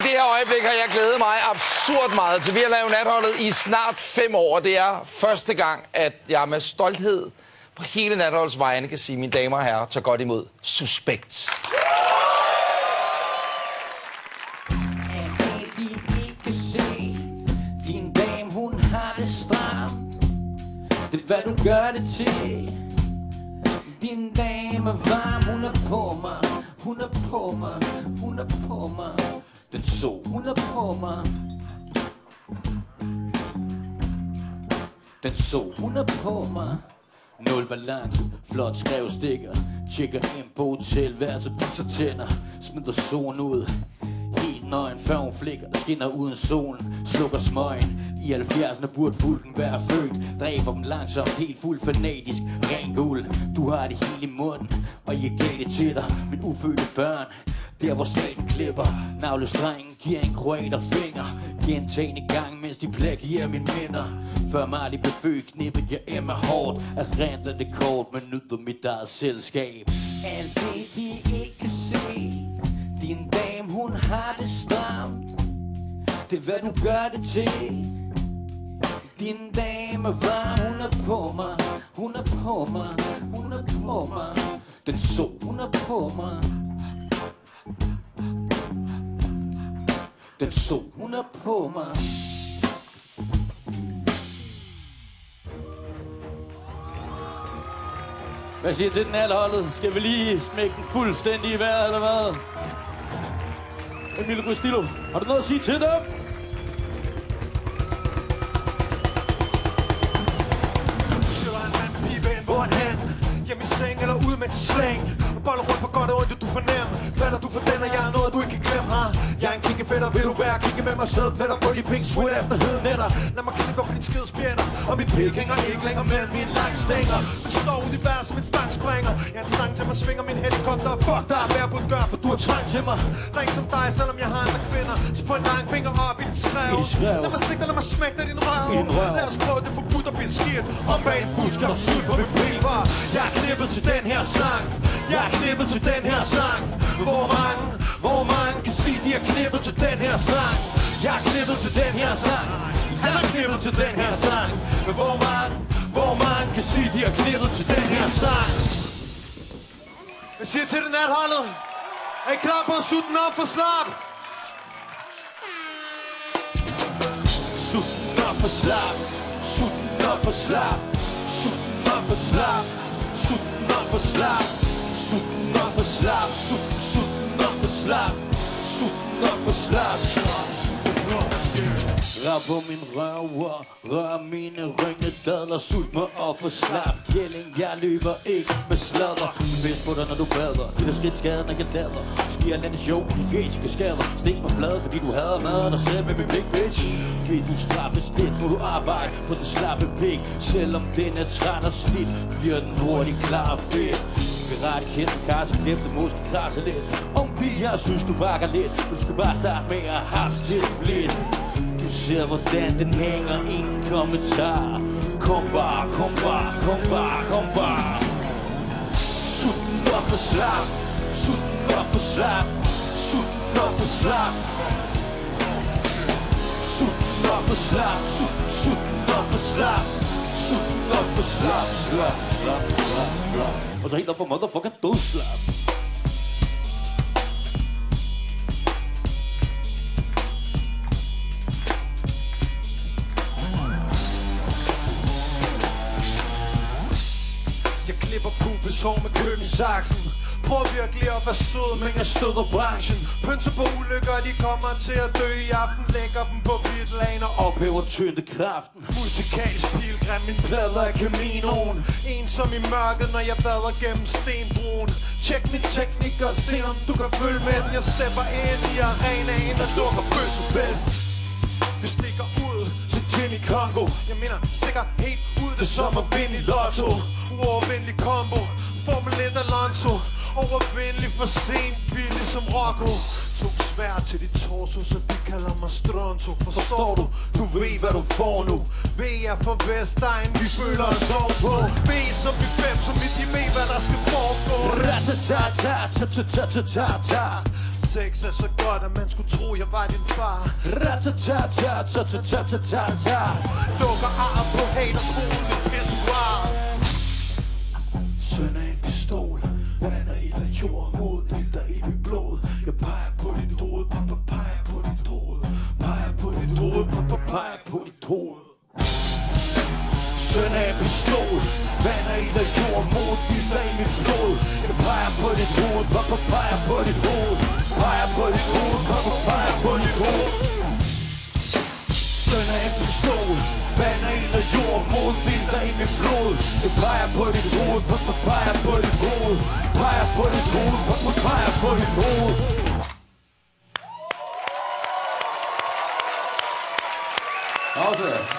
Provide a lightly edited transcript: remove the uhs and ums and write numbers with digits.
det her øjeblik har jeg glædet mig absurd meget til. Vi har lavet natholdet i snart 5 år, og det er første gang, at jeg med stolthed på hele natholdets vegne kan sige, mine damer og herrer, tager godt imod Suspekt. Din dame, hun har det stramt. Det er hvad du gør det til. Din dame er varm, hun er på mig. Hun er på mig, hun er på mig. Den så, hun er på mig. Den så, hun er på mig. Nul balance, flot skrevstikker. Tjekker ind på hotelværelset, viser tænder. Smider solen ud. Helt nøgen, før hun flikker. Skinner uden solen, slukker smøgen. I 70'erne burde fulden være født. Dræber dem langsomt, helt fuld fanatisk. Ren guld, du har det hele i munden. Og jeg gav det til dig, min ufødte børn. Der hvor staten klipper, navlestrengen giver en kroaterfinger. Gentagende gang, mens de plagierer mine minder. Før Marley blev født, knippede jeg Emma hårdt. At rent det kort, men nyder mit eget selskab. Alt det de ikke kan se. Din dame, hun har det stramt. Det er hvad du gør det til. Din dame er varm, hun er på mig. Hun er på mig, hun er på mig. Den så, hun er på mig. Den så, hun er på mig. Hvad siger til den alholdet? Skal vi lige smække den fuldstændig i vejret, eller hvad? Emilio Gustilo, har du noget at sige til dem? Søger en mand med pibe ind, hvor han hen? Hjem i seng eller ud med til slæng? Og boller rundt på godt og ondt, du fornem. Falder du for den, og jeg er noget, du ikke kan glemme her. Jeg er en kikkefætter, vil du være kigge med mig? Sæd pletter på de pink sweat efter hednetter. Lad mig kigge op på din skidespjætter. Og mit pik hænger ikke længere mellem mine lange stænger. Men står ud i vejr som en stang springer. Jeg er en stang til mig, svinger min helikopter. Fuck dig, hvad jeg burde gøre, for du har trang til mig. Der er ikke som dig, selvom jeg har andre kvinder. Så få en lang finger op i dit skrev. Lad mig stikke dig, lad mig smække dig din røv. Lad os prøve det forbudt og blive skidt. Om bag en bus skal du syg på mit pil, var. Jeg er knippet til den her sang. Jeg er knippet til den her sang. Hvor mange kan sige, de er knippet til den her sang. Jeg er knippet til den her sang. Jeg er knippet til den her sang. Men hvor mange kan sige, de er knippet til den her sang. Jeg siger til det natholdet. Er I klar på at sutte den op for slap? Sut den op for slap. Sut den op for slap. Sut den op for slap. Sut den op for slap. Sut den op for slap. Sut den op for slap. Sut den op for slap. Rør på min røv og rør mine ringedadler. Sult mig op for slap. Kælling, jeg løber ikke med sladder. Fest på dig, når du bader. Det er skridt skader, når jeg lader. Skier landet sjov, de fæsiske skader. Stik mig flad, fordi du hader mad dig selv med min big bitch. Vil du straffes lidt, må du arbejde på den slappe pik. Selvom den er træt og slidt, bliver den hurtigt klar og fedt. Vi rette kæmpe kasse, klip det måske krasse lidt. Om vi, jeg synes du bakker lidt. Du skal bare starte med at have til lidt. Du ser hvordan den hænger, ingen kommentar. Kom bare, kom bare, kom bare, kom bare. Sut den op for slap. Sut den op for slap. Sut den op for slap. Sut den op for slap. Sut den op for slap. Sut den op for slap. Slap, slap, slap, slap. Og så helt op for motherfucking dødslap. Hår med køm i saksen. Prøv virkelig at være sød, men jeg støder branchen. Pønser på ulykker, de kommer til at dø i aften. Lægger dem på pitlaner, ophæver tyngdekraften. Musikalsk pilgrim, min plader er Caminoen. Ensom i mørket, når jeg vader gennem stenbroen. Tjek mit teknik og se om du kan følge med den. Jeg stepper ind i arenaen, der lukker bøssefest. Vi stikker ud til Tin i Congo. Jeg mener, stikker helt ud, det som at vinde i lotto. Uovervindelig kombo, Formel 1 Alonso. Overvindelig for sent, billig som Rocco. Tog svær til dit torso, så de kalder mig Stronto. Forstår du? Du ved hvad du får nu. V er for Vestegn, vi føler os på. V som vi fem, som vi de ved hvad der skal foregå. Ratatata, sex er så godt, at man skulle tro, jeg var din far. Ratatata. Lukker arm på haters hoved, det pissoir. Søn af en pistol, vander ild af jord mod ilter i mit blod. Jeg peger på dit hoved, pappa peger på dit hoved. Peger på dit hoved, pappa peger på dit hoved. Søn af en pistol, vander ild af jord mod ilter i mit blod. Jeg peger på dit hoved, pappa peger på dit hoved. Peger på dit hoved, pappa peger på dit hoved. Søn af en pistol, vander ild af jord mod ilter i mit blod. Jeg peger på dit hoved, pappa peger på dit hoved. Peger på dit hoved, pappa peger på dit hoved. Også